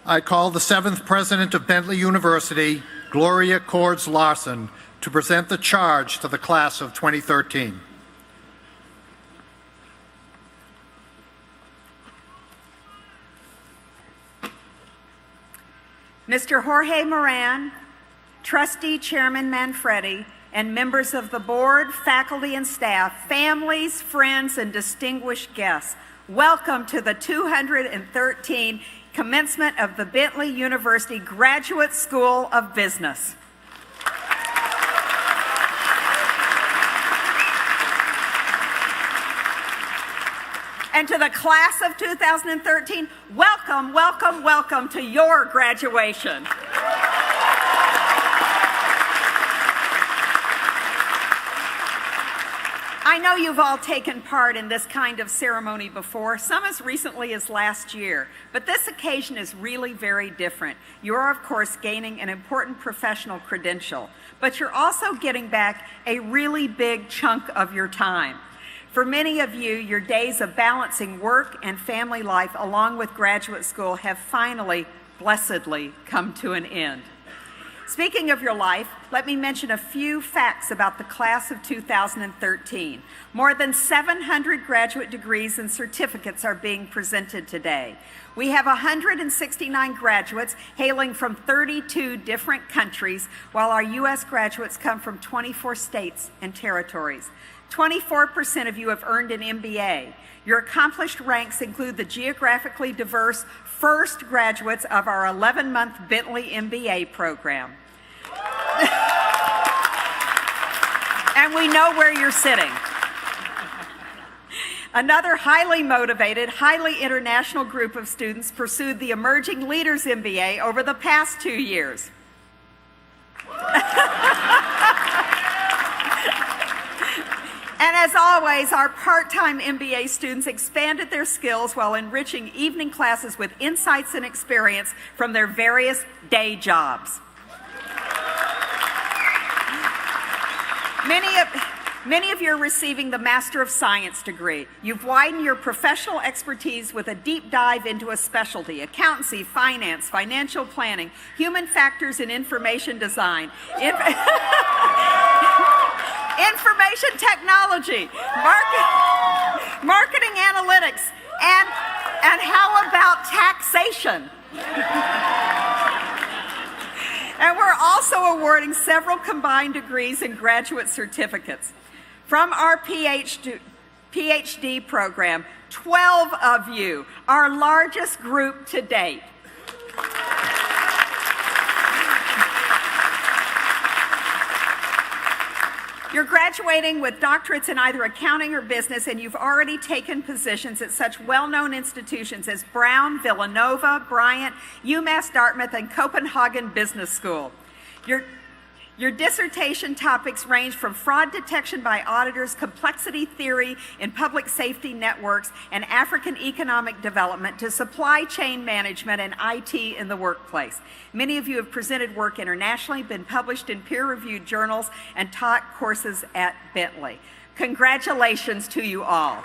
I call the 7th President of Bentley University, Gloria Cords Larson, to present the charge to the class of 2013. Mr. Jorge Moran, Trustee Chairman Manfredi, and members of the board, faculty, and staff, families, friends, and distinguished guests, welcome to the 213 Commencement of the Bentley University Graduate School of Business. And to the class of 2013, welcome, welcome, welcome to your graduation. I know you've all taken part in this kind of ceremony before, some as recently as last year, but this occasion is really very different. You are, of course, gaining an important professional credential, but you're also getting back a really big chunk of your time. For many of you, your days of balancing work and family life along with graduate school have finally, blessedly, come to an end. Speaking of your life, let me mention a few facts about the class of 2013. More than 700 graduate degrees and certificates are being presented today. We have 169 graduates hailing from 32 different countries, while our U.S. graduates come from 24 states and territories. 24% of you have earned an MBA. Your accomplished ranks include the geographically diverse first graduates of our 11-month Bentley MBA program. And we know where you're sitting. Another highly motivated, highly international group of students pursued the Emerging Leaders MBA over the past 2 years. And as always, our part-time MBA students expanded their skills while enriching evening classes with insights and experience from their various day jobs. Many of you are receiving the Master of Science degree. You've widened your professional expertise with a deep dive into a specialty: accountancy, finance, financial planning, human factors and information design, information technology, marketing analytics, and how about taxation? And we're also awarding several combined degrees and graduate certificates. From our PhD program, 12 of you, our largest group to date. You're graduating with doctorates in either accounting or business, and you've already taken positions at such well-known institutions as Brown, Villanova, Bryant, UMass Dartmouth, and Copenhagen Business School. Your dissertation topics range from fraud detection by auditors, complexity theory in public safety networks, and African economic development to supply chain management and IT in the workplace. Many of you have presented work internationally, been published in peer-reviewed journals, and taught courses at Bentley. Congratulations to you all.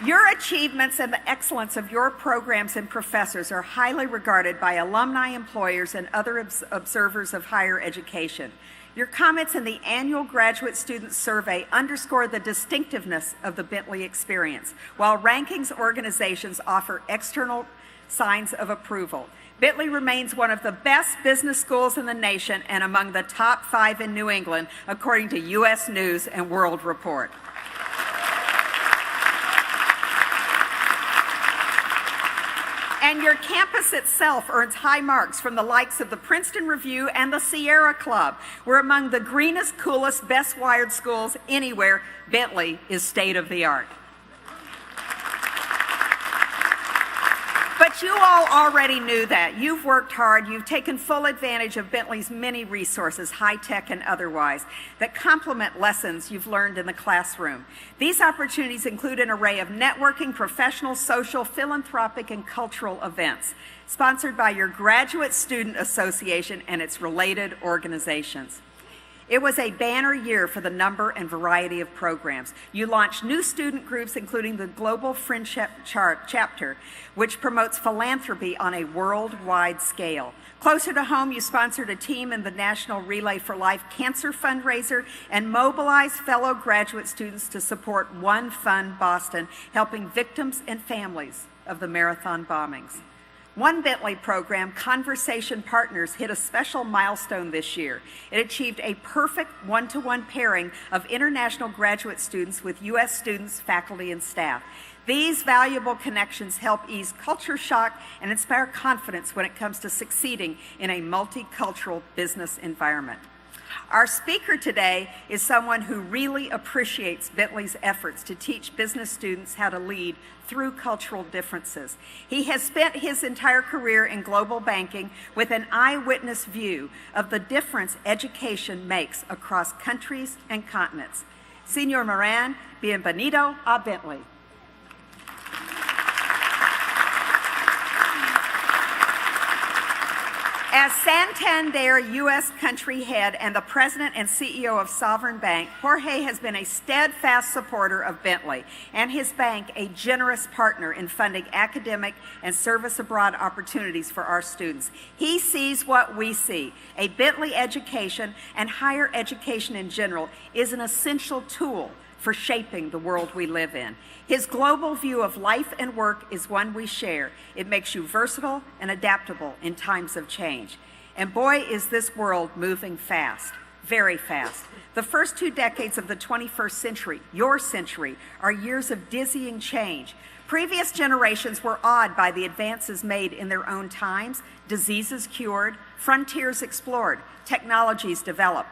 Your achievements and the excellence of your programs and professors are highly regarded by alumni, employers, and other observers of higher education. Your comments in the annual graduate student survey underscore the distinctiveness of the Bentley experience, while rankings organizations offer external signs of approval. Bentley remains one of the best business schools in the nation and among the top 5 in New England, according to U.S. News and World Report. And your campus itself earns high marks from the likes of the Princeton Review and the Sierra Club. We're among the greenest, coolest, best wired schools anywhere. Bentley is state of the art. But you all already knew that. You've worked hard. You've taken full advantage of Bentley's many resources, high-tech and otherwise, that complement lessons you've learned in the classroom. These opportunities include an array of networking, professional, social, philanthropic, and cultural events, sponsored by your Graduate Student Association and its related organizations. It was a banner year for the number and variety of programs. You launched new student groups, including the Global Friendship Chapter, which promotes philanthropy on a worldwide scale. Closer to home, you sponsored a team in the National Relay for Life Cancer Fundraiser and mobilized fellow graduate students to support One Fund Boston, helping victims and families of the marathon bombings. One Bentley program, Conversation Partners, hit a special milestone this year. It achieved a perfect one-to-one pairing of international graduate students with U.S. students, faculty, and staff. These valuable connections help ease culture shock and inspire confidence when it comes to succeeding in a multicultural business environment. Our speaker today is someone who really appreciates Bentley's efforts to teach business students how to lead through cultural differences. He has spent his entire career in global banking with an eyewitness view of the difference education makes across countries and continents. Señor Moran, bienvenido a Bentley. As Santander U.S. country head and the president and CEO of Sovereign Bank, Jorge has been a steadfast supporter of Bentley and his bank a generous partner in funding academic and service abroad opportunities for our students. He sees what we see. A Bentley education and higher education in general is an essential tool for shaping the world we live in. His global view of life and work is one we share. It makes you versatile and adaptable in times of change. And boy, is this world moving fast, very fast. The first 2 decades of the 21st century, your century, are years of dizzying change. Previous generations were awed by the advances made in their own times, diseases cured, frontiers explored, technologies developed.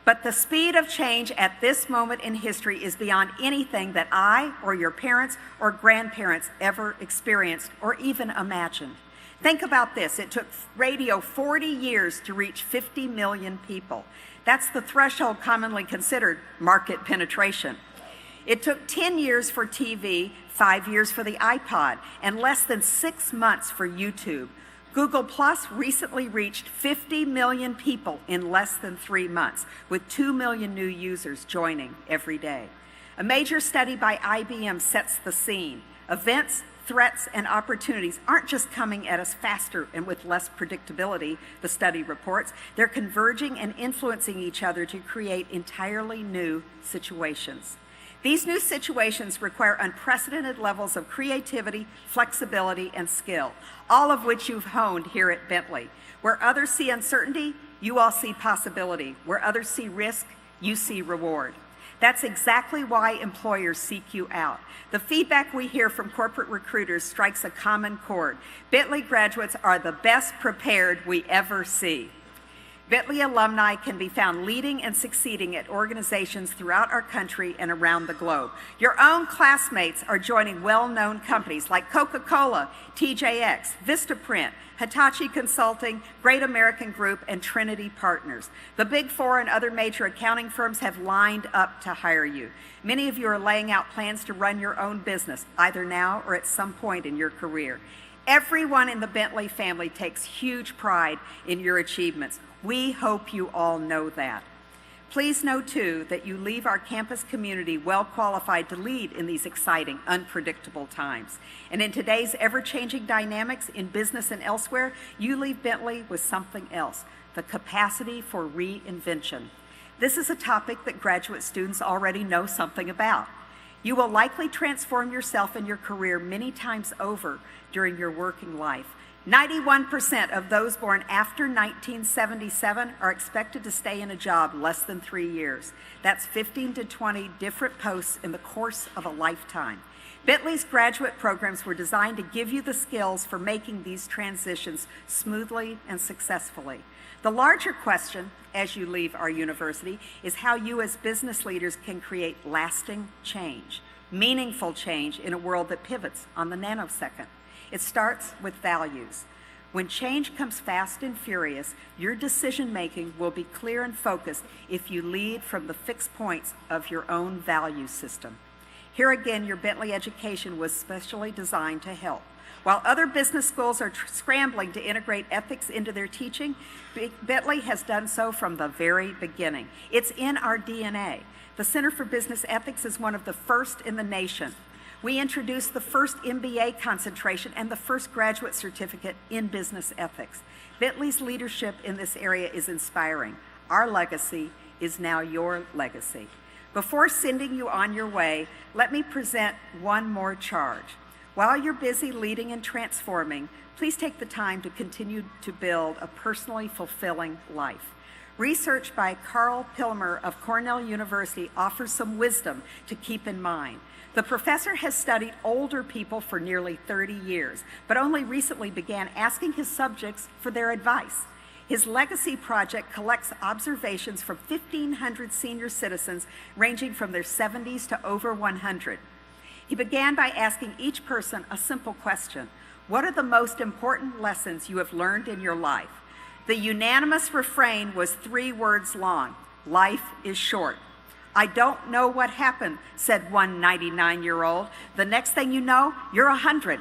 But the speed of change at this moment in history is beyond anything that I or your parents or grandparents ever experienced or even imagined. Think about this. It took radio 40 years to reach 50 million people. That's the threshold commonly considered market penetration. It took 10 years for TV, 5 years for the iPod, and less than 6 months for YouTube. Google Plus recently reached 50 million people in less than 3 months, with 2 million new users joining every day. A major study by IBM sets the scene. Events, threats, and opportunities aren't just coming at us faster and with less predictability, the study reports. They're converging and influencing each other to create entirely new situations. These new situations require unprecedented levels of creativity, flexibility, and skill, all of which you've honed here at Bentley. Where others see uncertainty, you all see possibility. Where others see risk, you see reward. That's exactly why employers seek you out. The feedback we hear from corporate recruiters strikes a common chord. Bentley graduates are the best prepared we ever see. Bentley alumni can be found leading and succeeding at organizations throughout our country and around the globe. Your own classmates are joining well-known companies like Coca-Cola, TJX, Vistaprint, Hitachi Consulting, Great American Group, and Trinity Partners. The Big Four and other major accounting firms have lined up to hire you. Many of you are laying out plans to run your own business, either now or at some point in your career. Everyone in the Bentley family takes huge pride in your achievements. We hope you all know that. Please know, too, that you leave our campus community well qualified to lead in these exciting, unpredictable times. And in today's ever-changing dynamics in business and elsewhere, you leave Bentley with something else, the capacity for reinvention. This is a topic that graduate students already know something about. You will likely transform yourself and your career many times over during your working life. 91% of those born after 1977 are expected to stay in a job less than 3 years. That's 15 to 20 different posts in the course of a lifetime. Bentley's graduate programs were designed to give you the skills for making these transitions smoothly and successfully. The larger question, as you leave our university, is how you as business leaders can create lasting change, meaningful change in a world that pivots on the nanosecond. It starts with values. When change comes fast and furious, your decision-making will be clear and focused if you lead from the fixed points of your own value system. Here again, your Bentley education was specially designed to help. While other business schools are scrambling to integrate ethics into their teaching, Bentley has done so from the very beginning. It's in our DNA. The Center for Business Ethics is one of the first in the nation. We introduced the first MBA concentration and the first graduate certificate in business ethics. Bentley's leadership in this area is inspiring. Our legacy is now your legacy. Before sending you on your way, let me present one more charge. While you're busy leading and transforming, please take the time to continue to build a personally fulfilling life. Research by Carl Pilmer of Cornell University offers some wisdom to keep in mind. The professor has studied older people for nearly 30 years, but only recently began asking his subjects for their advice. His legacy project collects observations from 1,500 senior citizens ranging from their 70s to over 100. He began by asking each person a simple question: what are the most important lessons you have learned in your life? The unanimous refrain was 3 words long: life is short. I don't know what happened, said one 99-year-old. The next thing you know, you're 100.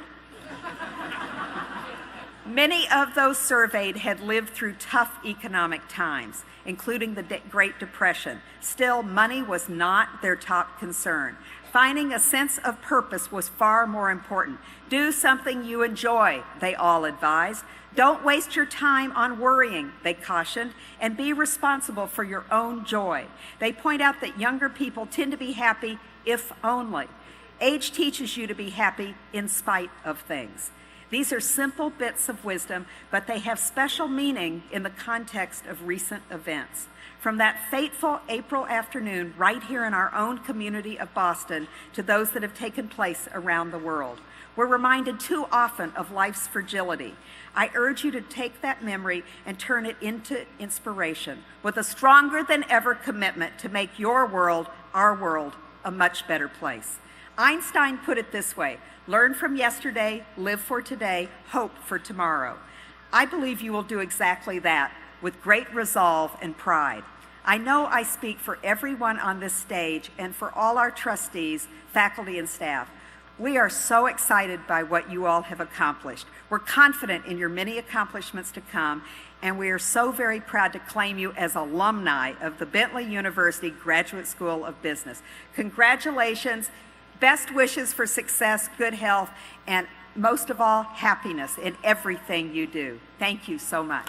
Many of those surveyed had lived through tough economic times, including the Great Depression. Still, money was not their top concern. Finding a sense of purpose was far more important. Do something you enjoy, they all advised. Don't waste your time on worrying, they cautioned, and be responsible for your own joy. They point out that younger people tend to be happy if only. Age teaches you to be happy in spite of things. These are simple bits of wisdom, but they have special meaning in the context of recent events. From that fateful April afternoon right here in our own community of Boston to those that have taken place around the world, we're reminded too often of life's fragility. I urge you to take that memory and turn it into inspiration with a stronger than ever commitment to make your world, our world, a much better place. Einstein put it this way: learn from yesterday, live for today, hope for tomorrow. I believe you will do exactly that with great resolve and pride. I know I speak for everyone on this stage and for all our trustees, faculty, and staff. We are so excited by what you all have accomplished. We're confident in your many accomplishments to come, and we are so very proud to claim you as alumni of the Bentley University Graduate School of Business. Congratulations, best wishes for success, good health, and most of all, happiness in everything you do. Thank you so much.